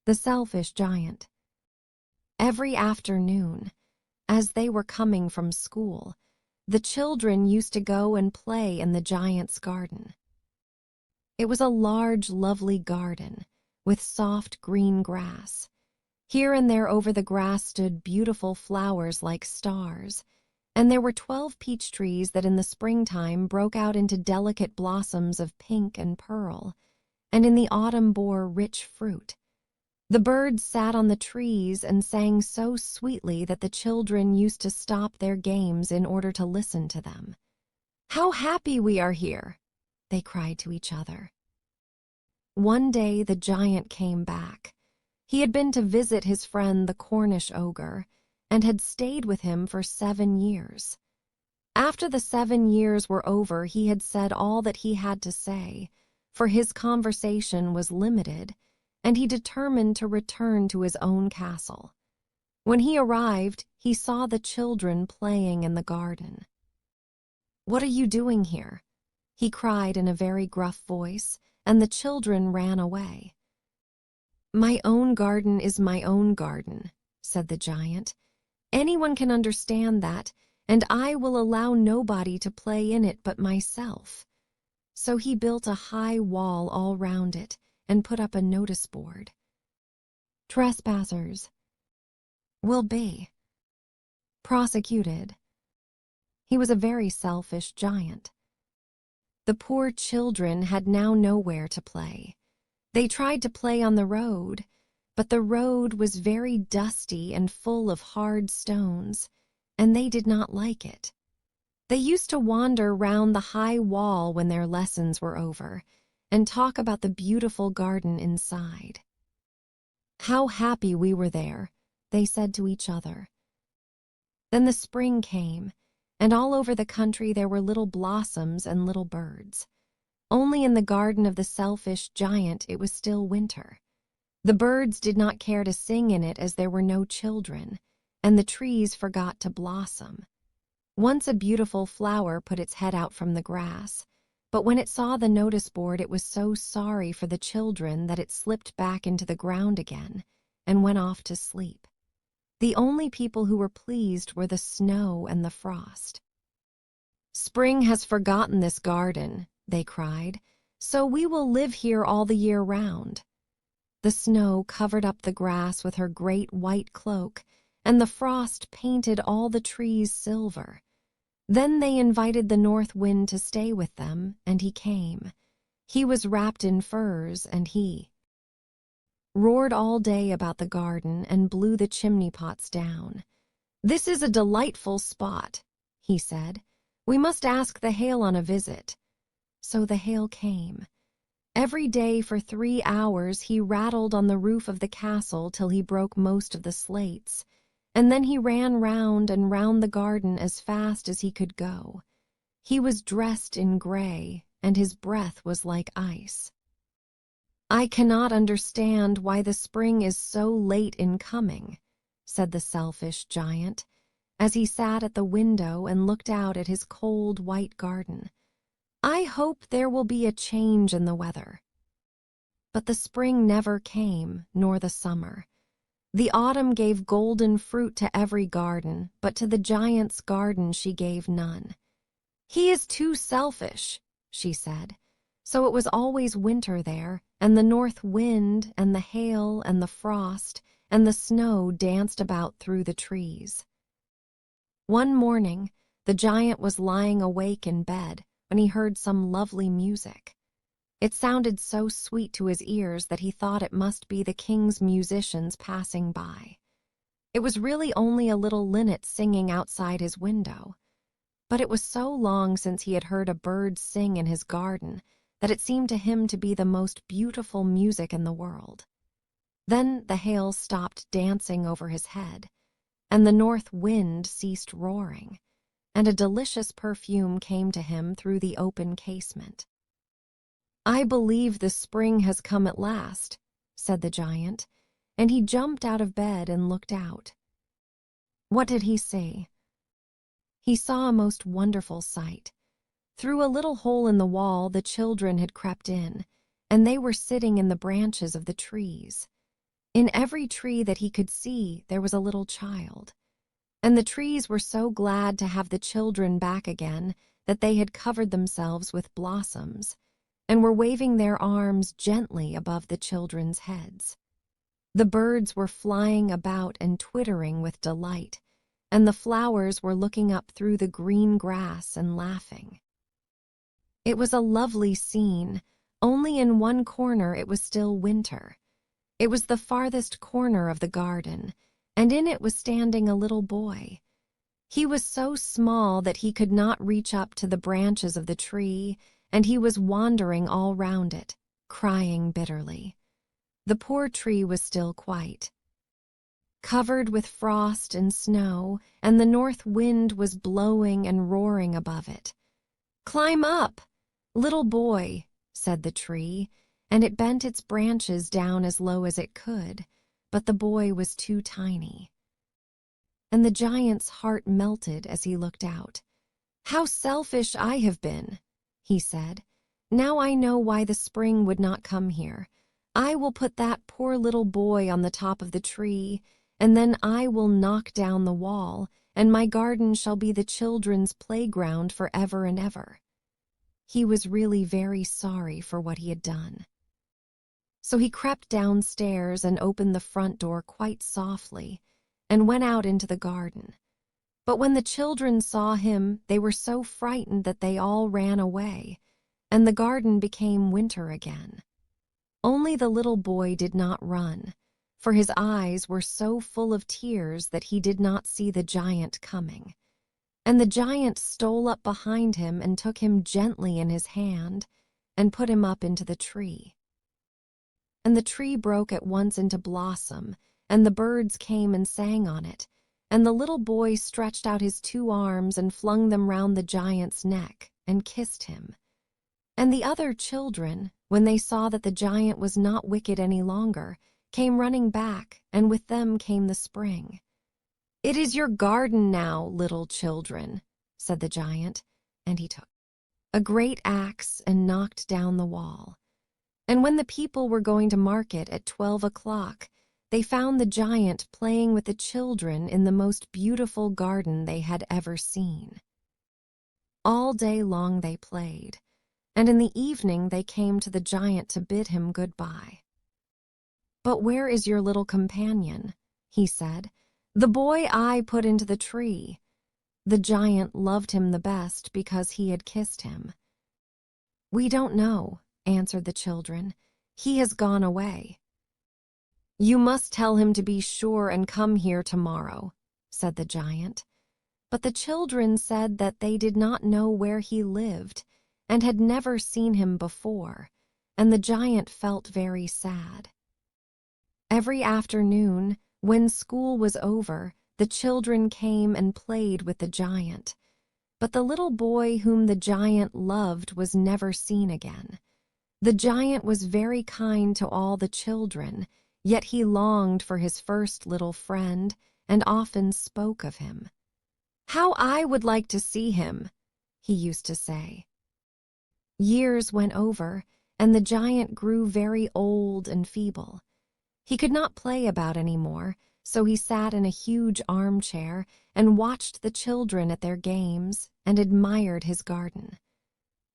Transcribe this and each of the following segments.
The selfish giant. Every afternoon, as they were coming from school, the children used to go and play in the giant's garden. It was a large, lovely garden with soft green grass. Here and there over the grass stood beautiful flowers like stars, and there were 12 peach trees that in the springtime broke out into delicate blossoms of pink and pearl, and in the autumn bore rich fruit. The birds sat on the trees and sang so sweetly that the children used to stop their games in order to listen to them. "How happy we are here!" they cried to each other. One day the giant came back. He had been to visit his friend the Cornish ogre, and had stayed with him for 7 years. After the 7 years were over, he had said all that he had to say, for his conversation was limited, and he determined to return to his own castle. When he arrived, he saw the children playing in the garden. "What are you doing here?" he cried in a very gruff voice, and the children ran away. "My own garden is my own garden," said the giant. "Anyone can understand that, and I will allow nobody to play in it but myself." So he built a high wall all round it and put up a notice board. "Trespassers will be prosecuted." He was a very selfish giant. The poor children had now nowhere to play. They tried to play on the road, but the road was very dusty and full of hard stones, and they did not like it. They used to wander round the high wall when their lessons were over, and talk about the beautiful garden inside. "How happy we were there," they said to each other. Then the spring came, and all over the country there were little blossoms and little birds. Only in the garden of the selfish giant it was still winter. The birds did not care to sing in it as there were no children, and the trees forgot to blossom. Once a beautiful flower put its head out from the grass, but when it saw the notice board it was so sorry for the children that it slipped back into the ground again and went off to sleep. The only people who were pleased were the snow and the frost. "Spring has forgotten this garden," they cried, "so we will live here all the year round." The snow covered up the grass with her great white cloak, and the frost painted all the trees silver. Then they invited the north wind to stay with them, and he came. He was wrapped in furs, and he roared all day about the garden and blew the chimney pots down. "This is a delightful spot," he said. "We must ask the hail on a visit." So the hail came. Every day for 3 hours he rattled on the roof of the castle till he broke most of the slates, and then he ran round and round the garden as fast as he could go. He was dressed in gray, and his breath was like ice. "I cannot understand why the spring is so late in coming," said the selfish giant, as he sat at the window and looked out at his cold white garden. "I hope there will be a change in the weather." But the spring never came, nor the summer. The autumn gave golden fruit to every garden, but to the giant's garden she gave none. "He is too selfish," she said. So it was always winter there, and the north wind and the hail and the frost and the snow danced about through the trees. One morning, the giant was lying awake in bed when he heard some lovely music. It sounded so sweet to his ears that he thought it must be the king's musicians passing by. It was really only a little linnet singing outside his window. But it was so long since he had heard a bird sing in his garden that it seemed to him to be the most beautiful music in the world. Then the hail stopped dancing over his head, and the north wind ceased roaring, and a delicious perfume came to him through the open casement. "I believe the spring has come at last," said the giant, and he jumped out of bed and looked out. What did he see? He saw a most wonderful sight. Through a little hole in the wall the children had crept in, and they were sitting in the branches of the trees. In every tree that he could see, there was a little child. And the trees were so glad to have the children back again that they had covered themselves with blossoms and were waving their arms gently above the children's heads. The birds were flying about and twittering with delight, and the flowers were looking up through the green grass and laughing. It was a lovely scene, only in one corner it was still winter. It was the farthest corner of the garden, and in it was standing a little boy. He was so small that he could not reach up to the branches of the tree, and he was wandering all round it, crying bitterly. The poor tree was still quite covered with frost and snow, and the north wind was blowing and roaring above it. "Climb up, little boy," said the tree, and it bent its branches down as low as it could, but the boy was too tiny. And the giant's heart melted as he looked out. "How selfish I have been," he said. "Now I know why the spring would not come here. I will put that poor little boy on the top of the tree, and then I will knock down the wall, and my garden shall be the children's playground forever and ever." He was really very sorry for what he had done. So he crept downstairs and opened the front door quite softly and went out into the garden. But when the children saw him, they were so frightened that they all ran away, and the garden became winter again. Only the little boy did not run, for his eyes were so full of tears that he did not see the giant coming. And the giant stole up behind him and took him gently in his hand and put him up into the tree. And the tree broke at once into blossom, and the birds came and sang on it, and the little boy stretched out his 2 arms and flung them round the giant's neck and kissed him. And the other children, when they saw that the giant was not wicked any longer, came running back, and with them came the spring. "It is your garden now, little children," said the giant, and he took a great axe and knocked down the wall. And when the people were going to market at 12 o'clock, they found the giant playing with the children in the most beautiful garden they had ever seen. All day long they played, and in the evening they came to the giant to bid him good-bye. "But where is your little companion?" he said. "The boy I put into the tree." The giant loved him the best because he had kissed him. "We don't know," answered the children. "He has gone away." "You must tell him to be sure and come here tomorrow," said the giant. But the children said that they did not know where he lived and had never seen him before, and the giant felt very sad. Every afternoon, when school was over, the children came and played with the giant. But the little boy whom the giant loved was never seen again. The giant was very kind to all the children, yet he longed for his first little friend and often spoke of him. "How I would like to see him," he used to say. Years went over, and the giant grew very old and feeble. He could not play about any more, so he sat in a huge armchair and watched the children at their games and admired his garden.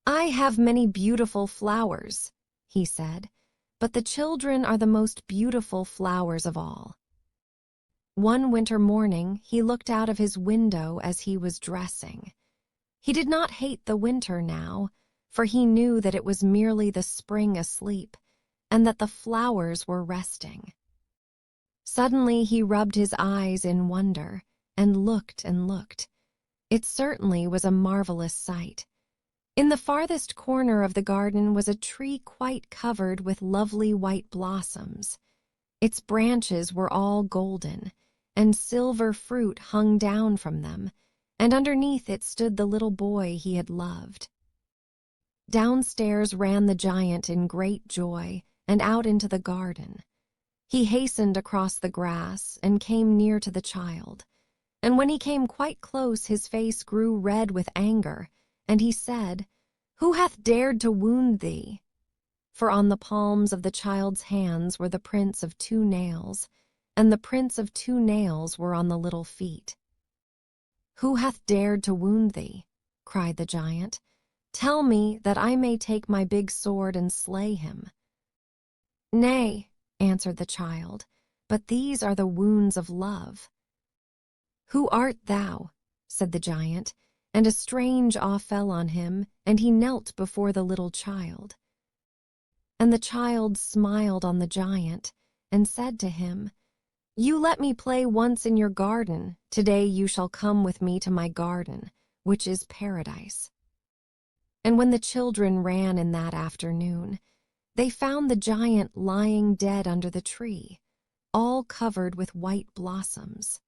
"I have many beautiful flowers," he said, "but the children are the most beautiful flowers of all." One winter morning he looked out of his window as he was dressing. He did not hate the winter now, for he knew that it was merely the spring asleep, and that the flowers were resting. Suddenly he rubbed his eyes in wonder, and looked and looked. It certainly was a marvelous sight. In the farthest corner of the garden was a tree quite covered with lovely white blossoms. Its branches were all golden, and silver fruit hung down from them, and underneath it stood the little boy he had loved. Downstairs ran the giant in great joy, and out into the garden. He hastened across the grass and came near to the child, and when he came quite close his face grew red with anger, and he said, "Who hath dared to wound thee?" for on the palms of the child's hands were the prints of 2 nails, and the prints of 2 nails were on the little feet. "Who hath dared to wound thee?" cried the giant. "Tell me, that I may take my big sword and slay him." "Nay," answered the child, "but these are the wounds of love." "Who art thou?" said the giant, and a strange awe fell on him, and he knelt before the little child. And the child smiled on the giant, and said to him, "You let me play once in your garden, today you shall come with me to my garden, which is paradise." And when the children ran in that afternoon, they found the giant lying dead under the tree, all covered with white blossoms.